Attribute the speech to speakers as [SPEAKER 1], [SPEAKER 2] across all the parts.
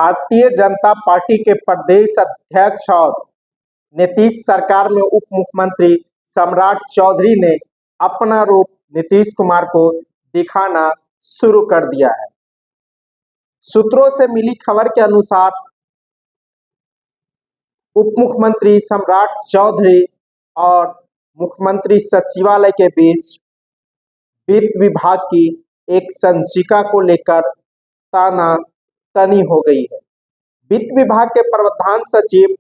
[SPEAKER 1] Bharatiya Janata party के प्रदेश अध्यक्ष और नीतीश सरकार में उप मुख्यमंत्री सम्राट चौधरी ने अपना रूप नीतीश कुमार को दिखाना शुरू कर दिया है। सूत्रों से मिली खबर के अनुसार उप मुख्यमंत्री सम्राट चौधरी और मुख्यमंत्री सचिवालय के बीच वित्त विभाग की एक संचिका को लेकर तानातनी हो गई है। वित्त विभाग के प्रधान सचिव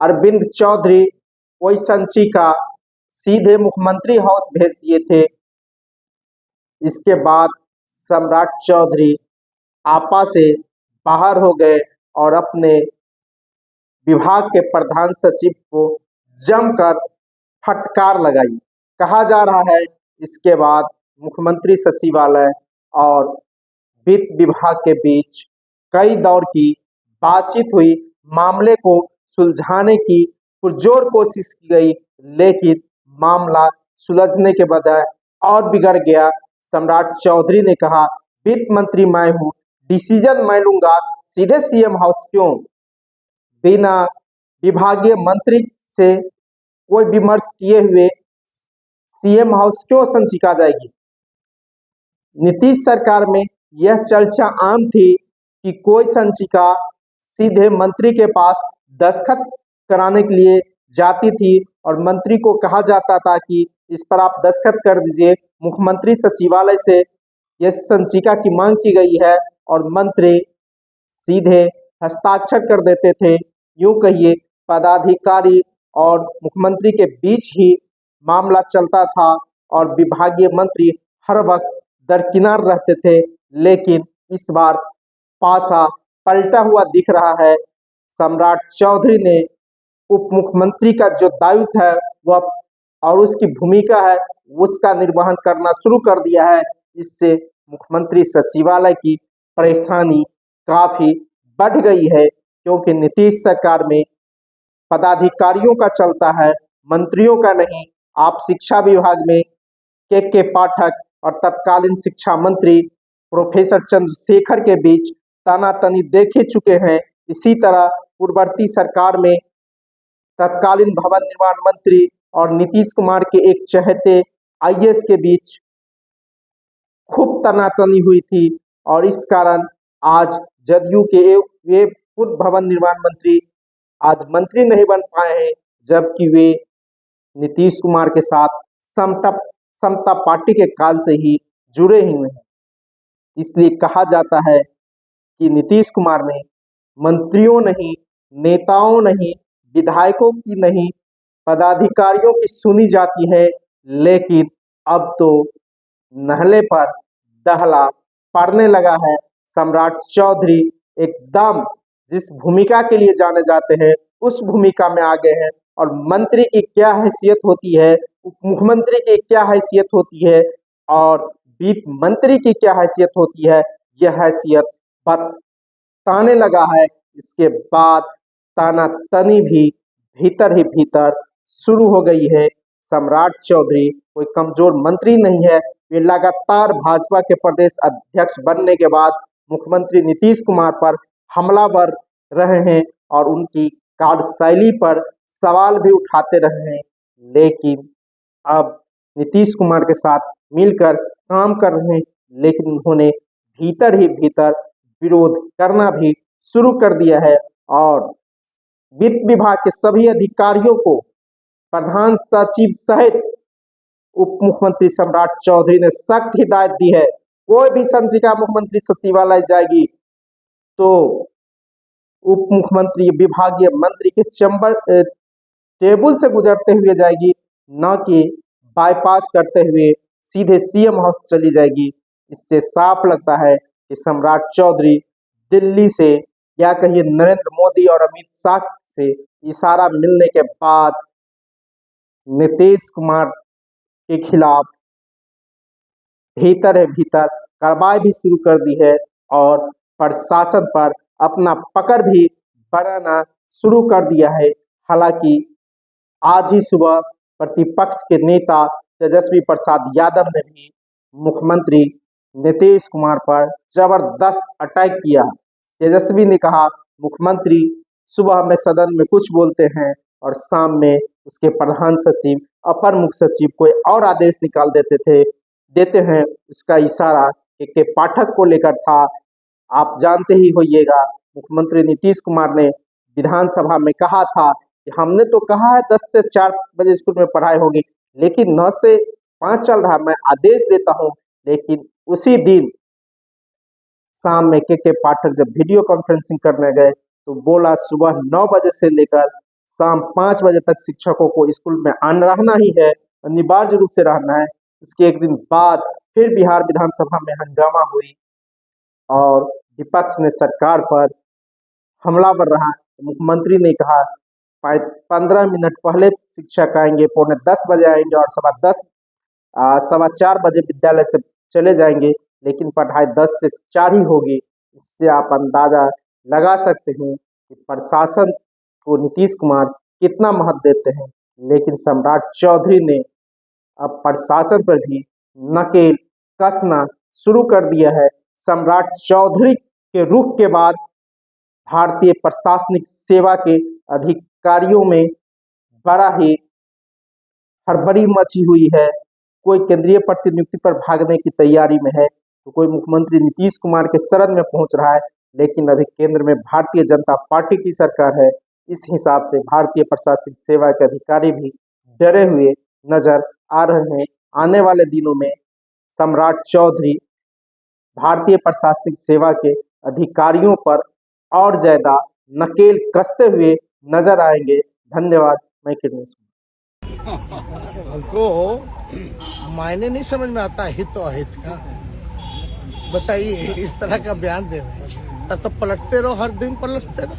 [SPEAKER 1] अरविंद चौधरी वही संचिका सीधे मुख्यमंत्री हाउस भेज दिए थे। इसके बाद सम्राट चौधरी आपा से बाहर हो गए और अपने विभाग के प्रधान सचिव को जमकर फटकार लगाई। कहा जा रहा है इसके बाद मुख्यमंत्री सचिवालय और वित्त विभाग के बीच कई दौर की बातचीत हुई, मामले को सुलझाने की पुरजोर कोशिश की गई, लेकिन मामला सुलझने के बजाय और बिगड़ गया। सम्राट चौधरी ने कहा, वित्त मंत्री मैं हूं, डिसीजन मैं लूंगा, सीधे सीएम हाउस क्यों? बिना विभागीय मंत्री से कोई विमर्श किए हुए सीएम हाउस क्यों संचिका जाएगी? नीतीश सरकार में यह चर्चा आम थी कि कोई संचिका सीधे मंत्री के पास दस्तखत कराने के लिए जाती थी और मंत्री को कहा जाता था कि इस पर आप दस्तखत कर दीजिए। मुख्यमंत्री सचिवालय से यह संचिका की मांग की गई है और मंत्री सीधे हस्ताक्षर कर देते थे। यूं कहिए पदाधिकारी और मुख्यमंत्री के बीच ही मामला चलता था और विभागीय मंत्री हर वक्त दरकिनार रहते थे, लेकिन इस बार पासा पलटा हुआ दिख रहा है। सम्राट चौधरी ने उप मुख्यमंत्री का जो दायित्व है वह और उसकी भूमिका है उसका निर्वहन करना शुरू कर दिया है। इससे मुख्यमंत्री सचिवालय की परेशानी काफी बढ़ गई है, क्योंकि नीतीश सरकार में पदाधिकारियों का चलता है, मंत्रियों का नहीं। आप शिक्षा विभाग में के पाठक और तत्कालीन शिक्षा मंत्री प्रोफेसर चंद्रशेखर के बीच तानातनी देख ही चुके हैं। इसी तरह पूर्ववर्ती सरकार में तत्कालीन भवन निर्माण मंत्री और नीतीश कुमार के एक चहेते आईएएस के बीच खूब तनातनी हुई थी और इस कारण आज जदयू के वे पूर्व भवन निर्माण मंत्री आज मंत्री नहीं बन पाए हैं, जबकि वे नीतीश कुमार के साथ समता पार्टी के काल से ही जुड़े हुए हैं। इसलिए कहा जाता है कि नीतीश कुमार में मंत्रियों नहीं, नेताओं नहीं, विधायकों की नहीं, पदाधिकारियों की सुनी जाती है, लेकिन अब तो नहले पर दहला पड़ने लगा है। सम्राट चौधरी एकदम जिस भूमिका के लिए जाने जाते हैं उस भूमिका में आ गए हैं और मंत्री की क्या हैसियत होती है, उप मुख्यमंत्री की क्या हैसियत होती है और वित्त मंत्री की क्या हैसियत होती है, यह हैसियत बताने लगा है। इसके बाद तानातनी भी भीतर ही भीतर शुरू हो गई है। सम्राट चौधरी कोई कमजोर मंत्री नहीं है, वे लगातार भाजपा के प्रदेश अध्यक्ष बनने के बाद मुख्यमंत्री नीतीश कुमार पर हमलावर रहे हैं और उनकी कार्यशैली पर सवाल भी उठाते रहे हैं, लेकिन अब नीतीश कुमार के साथ मिलकर काम कर रहे हैं, लेकिन उन्होंने भीतर ही भीतर विरोध करना भी शुरू कर दिया है और वित्त विभाग के सभी अधिकारियों को प्रधान सचिव सहित उप मुख्यमंत्री सम्राट चौधरी ने सख्त हिदायत दी है। कोई भी संचिका मुख्यमंत्री सचिवालय जाएगी तो उप मुख्यमंत्री विभागीय मंत्री के चैम्बर टेबल से गुजरते हुए जाएगी, न कि बाईपास करते हुए सीधे सीएम हाउस चली जाएगी। इससे साफ लगता है कि सम्राट चौधरी दिल्ली से या कहिए नरेंद्र मोदी और अमित शाह से इशारा मिलने के बाद नीतीश कुमार के खिलाफ भीतर कार्रवाई भी शुरू कर दी है और प्रशासन पर अपना पकड़ भी बनाना शुरू कर दिया है। हालांकि आज ही सुबह प्रतिपक्ष के नेता तेजस्वी प्रसाद यादव ने भी मुख्यमंत्री नीतीश कुमार पर जबरदस्त अटैक किया। तेजस्वी ने कहा, मुख्यमंत्री सुबह में सदन में कुछ बोलते हैं और शाम में उसके प्रधान सचिव, अपर मुख्य सचिव कोई और आदेश निकाल देते हैं। उसका इशारा के पाठक को लेकर था। आप जानते ही होइएगा, मुख्यमंत्री नीतीश कुमार ने विधानसभा में कहा था कि हमने तो कहा है 10 से 4 बजे स्कूल में पढ़ाई होगी, लेकिन 9 से 5 चल रहा, मैं आदेश देता हूं। लेकिन उसी दिन शाम में के पाठक जब वीडियो कॉन्फ्रेंसिंग करने गए तो बोला सुबह 9 बजे से लेकर शाम 5 बजे तक शिक्षकों को स्कूल में रहना ही है, अनिवार्य रूप से रहना है। उसके एक दिन बाद फिर बिहार विधानसभा में हंगामा हुई और विपक्ष ने सरकार पर हमलावर रहा। मुख्यमंत्री ने कहा 15 मिनट पहले शिक्षक आएंगे, 9:45 बजे आएंगे और 4:15 बजे विद्यालय से चले जाएंगे, लेकिन पढ़ाई 10 से 4 ही होगी। इससे आप अंदाजा लगा सकते हैं कि प्रशासन को नीतीश कुमार कितना महत्व देते हैं। लेकिन सम्राट चौधरी ने अब प्रशासन पर भी नकेल कसना शुरू कर दिया है। सम्राट चौधरी के रुख के बाद भारतीय प्रशासनिक सेवा के अधिकारियों में बड़ा ही हड़बड़ी मची हुई है। कोई केंद्रीय प्रतिनियुक्ति पर भागने की तैयारी में है, तो कोई मुख्यमंत्री नीतीश कुमार के शरण में पहुंच रहा है। लेकिन अभी केंद्र में भारतीय जनता पार्टी की सरकार है। इस हिसाब से भारतीय प्रशासनिक सेवा के अधिकारी भी डरे हुए नजर आ रहे हैं। आने वाले दिनों में सम्राट चौधरी भारतीय प्रशासनिक सेवा के अधिकारियों पर और ज्यादा नकेल कसते हुए नजर आएंगे। धन्यवाद। मैं किरण
[SPEAKER 2] हमको मायने नहीं समझ में आता हित तो अहित का। बताइए, इस तरह का बयान दे रहे हैं तब तो पलटते रहो, हर दिन पलटते रहो।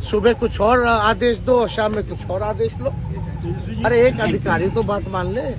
[SPEAKER 2] सुबह कुछ और आदेश दो, शाम में कुछ और आदेश लो। अरे एक अधिकारी तो बात मान ले।